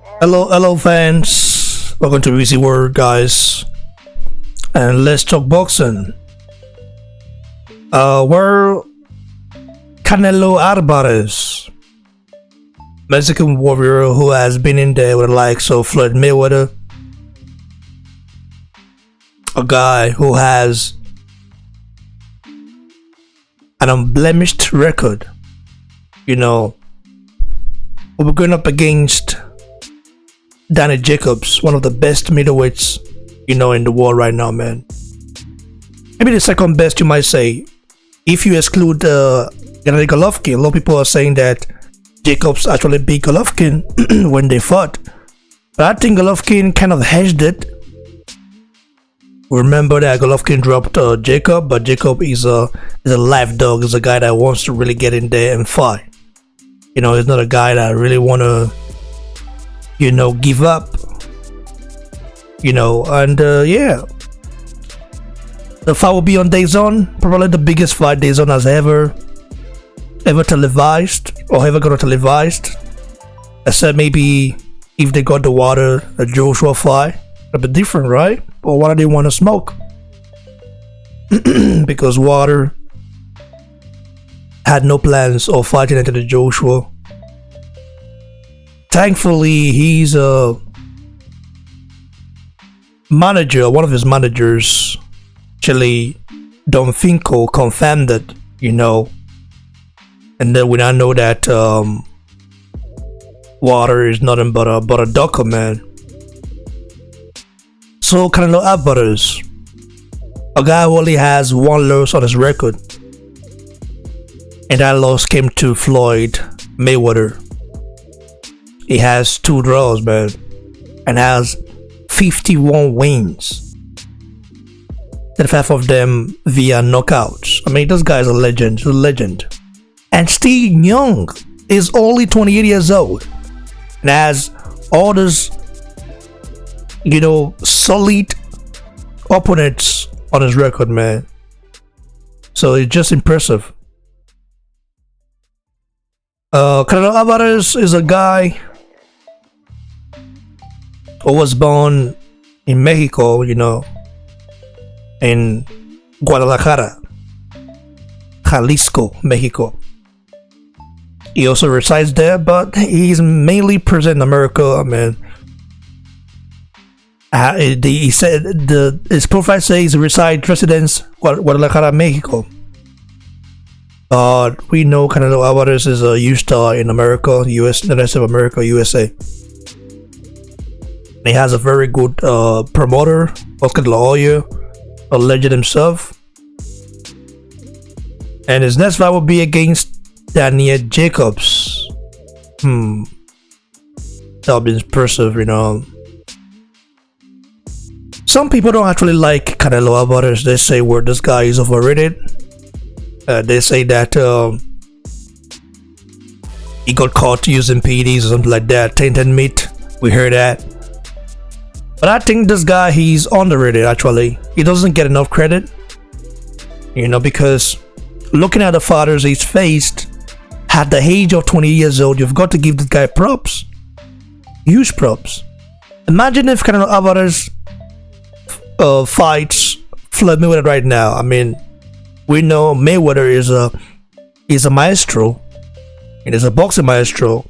Hello, fans. Welcome to Easy Word, guys. And let's talk boxing. We're Canelo Alvarez, Mexican warrior who has been in there with the likes of Floyd Mayweather, a guy who has an unblemished record. We're going up against Danny Jacobs, one of the best middleweights, in the world right now, man. Maybe the second best, you might say. If you exclude Gennady Golovkin, a lot of people are saying that Jacobs actually beat Golovkin when they fought. But I think Golovkin kind of hedged it. Remember that Golovkin dropped Jacob, but Jacob is a live dog. He's a guy that wants to really get in there and fight. He's not a guy that really want to give up, and yeah, the fight will be on DAZN, probably the biggest fight DAZN has ever televised or ever gonna televised, except maybe if they got the Joshua fight, a bit different, right? Or why do they want to smoke? Because Water had no plans of fighting into the Joshua. Thankfully, he's a manager. One of his managers, actually, Don Finkel, confirmed it, and then we now know that Water is nothing but a ducker, man. So Canelo Alvarez, a guy who only has one loss on his record, and that loss came to Floyd Mayweather. He has 2 draws, man, and has 51 wins. 35 of them via knockouts. I mean, this guy's a legend. He's a legend. And still young. He's only 28 years old. And has all these, solid opponents on his record, man. So it's just impressive. Canelo Alvarez is a guy who was born in Mexico, in Guadalajara, Jalisco, Mexico. He also resides there, but he's mainly present in America, man. He said his profile says he resides residence Guadalajara, Mexico. But we know Canelo Alvarez is a U-star in America, US, the rest of America, USA. He has a very good promoter, Oscar De La Hoya, a legend himself. And his next fight will be against Danny Jacobs. That'll be impressive, Some people don't actually like Canelo Alvarez. They say this guy is overrated. They say that he got caught using PEDs or something like that. Tainted meat. We heard that. But I think this guy, he's underrated, actually. He doesn't get enough credit. Because looking at the fighters he's faced at the age of 20 years old, you've got to give this guy props. Huge props. Imagine if Canelo Alvarez fights Floyd Mayweather right now. I mean, we know Mayweather is a maestro. It is a boxing maestro.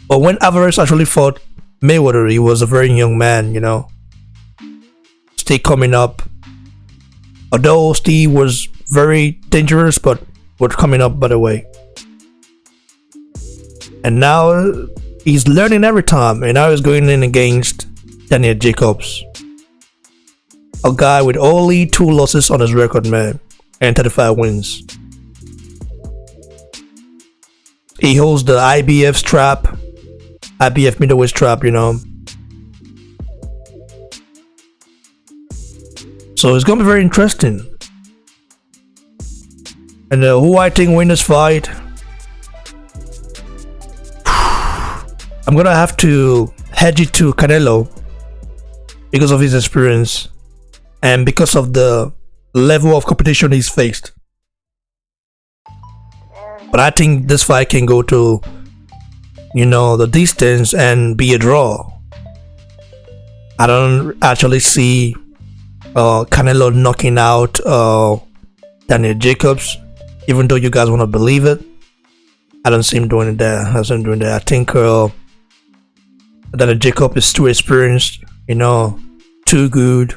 But when Alvarez actually fought Mayweather, he was a very young man, Still coming up. Although Steve was very dangerous, but was coming up by the way. And now he's learning every time, and now he's going in against Danny Jacobs, a guy with only 2 losses on his record, man, and 35 wins. He holds the IBF middleweight strap, So it's gonna be very interesting. And who I think win this fight? I'm gonna have to hedge it to Canelo because of his experience and because of the level of competition he's faced. But I think this fight can go to the distance and be a draw. I don't actually see Canelo knocking out Daniel Jacobs, even though you guys want to believe it. I don't see him doing that. I don't see him doing that. I think Daniel Jacobs is too experienced, too good,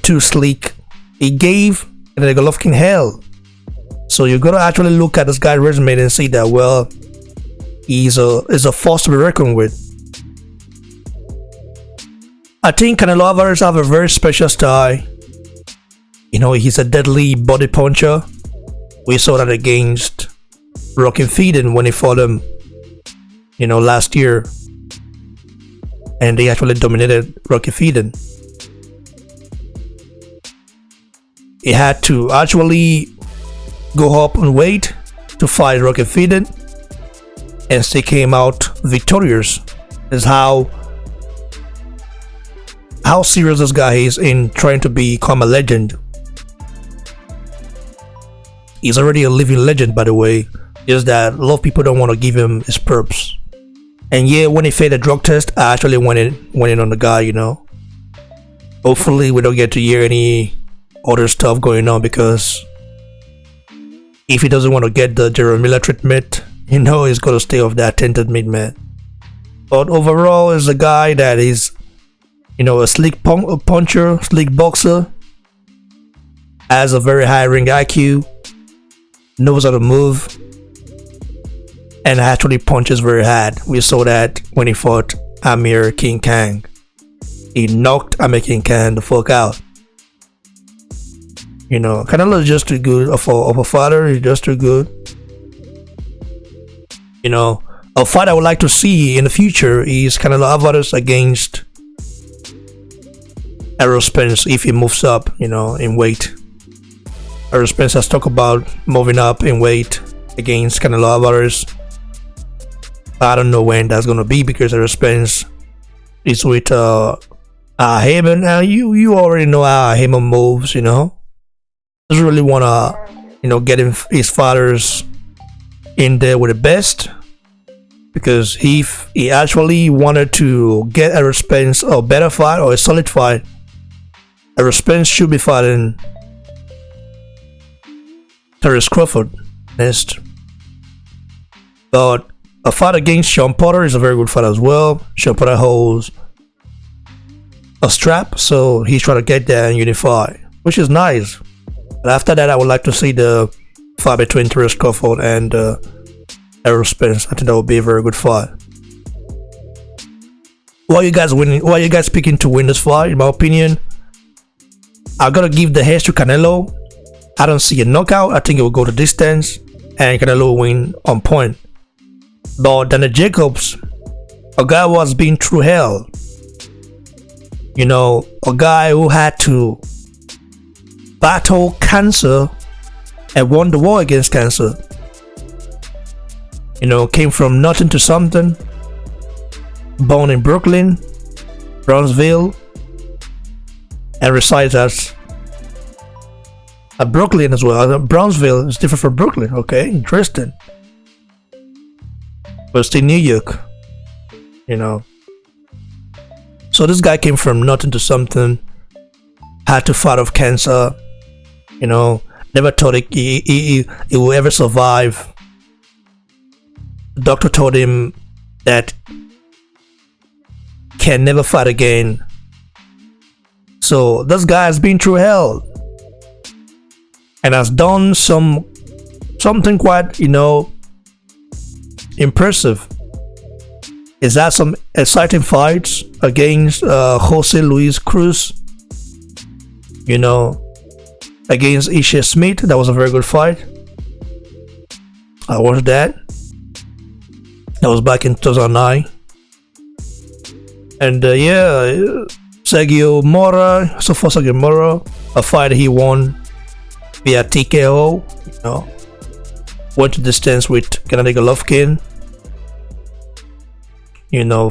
too sleek. He gave the Golovkin hell. So you gotta actually look at this guy's resume and see that, well, he's a force to be reckoned with. I think Canelo Alvarez have a very special style. He's a deadly body puncher. We saw that against Rocky Feeden when he fought him, last year. And they actually dominated Rocky Feeden. He had to actually go up in weight to fight Rocky Feeden, and still came out victorious. Is how serious this guy is in trying to become a legend. He's already a living legend, by the way. Just that a lot of people don't want to give him his perps. And yeah, when he failed a drug test, I actually went in on the guy. Hopefully we don't get to hear any other stuff going on, because if he doesn't want to get the Jeremy Miller treatment, he's gonna stay off that tainted meat, man. But overall, is a guy that is, a sleek puncher, sleek boxer, has a very high ring IQ, knows how to move, and actually punches very hard. We saw that when he fought Amir King Kang. He knocked Amir King Kang the fuck out. Canelo is just too good of a fighter. He's just too good. A fight I would like to see in the future is Canelo Alvarez against Errol Spence if he moves up, in weight. Errol Spence has talked about moving up in weight against Canelo Alvarez. I don't know when that's gonna be, because Errol Spence is with Heyman. Now you already know how Heyman moves, Doesn't really wanna, get his fighters in there with the best, because if he actually wanted to get Errol Spence a better fight or a solid fight, Errol Spence should be fighting Terence Crawford next. But a fight against Sean Porter is a very good fight as well. Sean Porter holds a strap, so he's trying to get there and unify, which is nice. But after that, I would like to see the fight between Terence Crawford and Errol Spence. I think that would be a very good fight. Why are you guys picking to win this fight? In my opinion, I gotta give the edge to Canelo. I don't see a knockout. I think it will go to distance, and Canelo will win on point. But Daniel Jacobs, a guy who has been through hell. A guy who had to battle cancer and won the war against cancer. Came from nothing to something. Born in Brooklyn, Brownsville, and resides at Brooklyn as well. Brownsville is different from Brooklyn. Okay, interesting. But still New York, So this guy came from nothing to something. Had to fight off cancer. Never thought he will ever survive. The doctor told him that can never fight again. So this guy has been through hell and has done something quite, impressive. He's had some exciting fights against Jose Luis Cruz, against Ishe Smith. That was a very good fight. I watched that. That was back in 2009. And Sergio Mora, Sergio Mora, a fight he won via TKO, went to distance with Gennady Golovkin,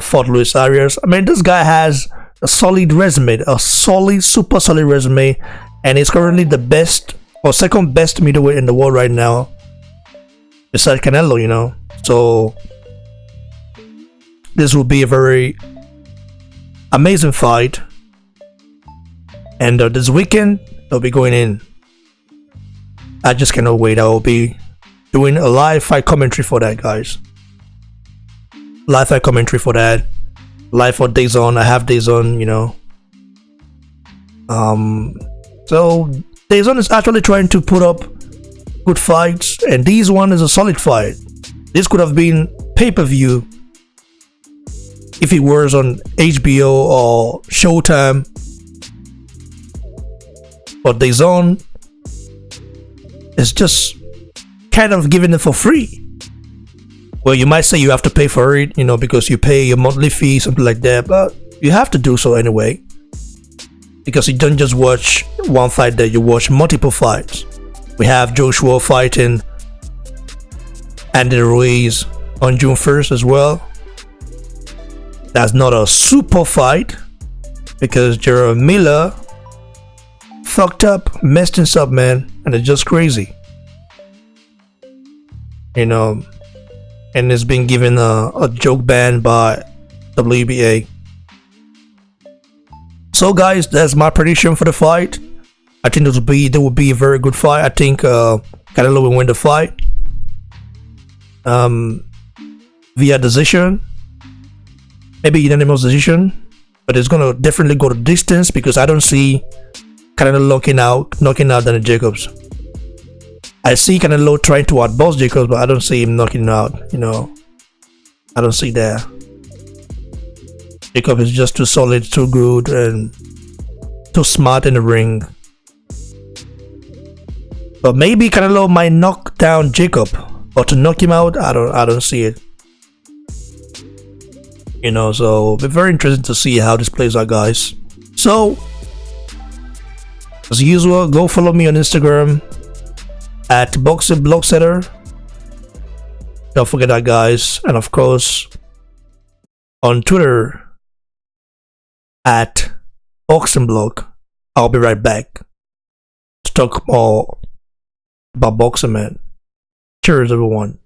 fought Luis Arias. I mean, this guy has a solid resume, super solid resume, and he's currently the best or second best middleweight in the world right now, besides Canelo, So this will be a very amazing fight. And this weekend, they'll be going in. I just cannot wait. I will be doing a live fight commentary for that, guys. Live fight commentary for that. Live for Days On. I have Days On, you know. So Days On is actually trying to put up good fights, and this one is a solid fight. This could have been pay-per-view if it was on HBO or Showtime, but Days On is just kind of giving it for free. Well, you might say you have to pay for it, you know, because you pay your monthly fee, something like that, but you have to do so anyway, because you don't just watch one fight there, you watch multiple fights. We have Joshua fighting Andy Ruiz on June 1st as well. That's not a super fight because Jeremy Miller fucked up, messed things up, man, and it's just crazy, you know. And it's been given a joke ban by WBA. So guys, that's my prediction for the fight. I think there will be a very good fight. I think Canelo will win the fight via decision, maybe unanimous decision, but it's gonna definitely go to distance because I don't see Canelo knocking out Danny Jacobs. I see Canelo trying to outbox Jacobs, but I don't see him knocking him out, you know. I don't see that. Jacob is just too solid, too good, and too smart in the ring. But maybe Canelo might knock down Jacob, but to knock him out, I don't see it. You know, so it'll be very interesting to see how this plays out, guys. So, as usual, go follow me on Instagram at Boxing Blogsetter. Don't forget that, guys. And of course, on Twitter at Boxing Blog. I'll be right back to talk more about boxing, man. Cheers, everyone.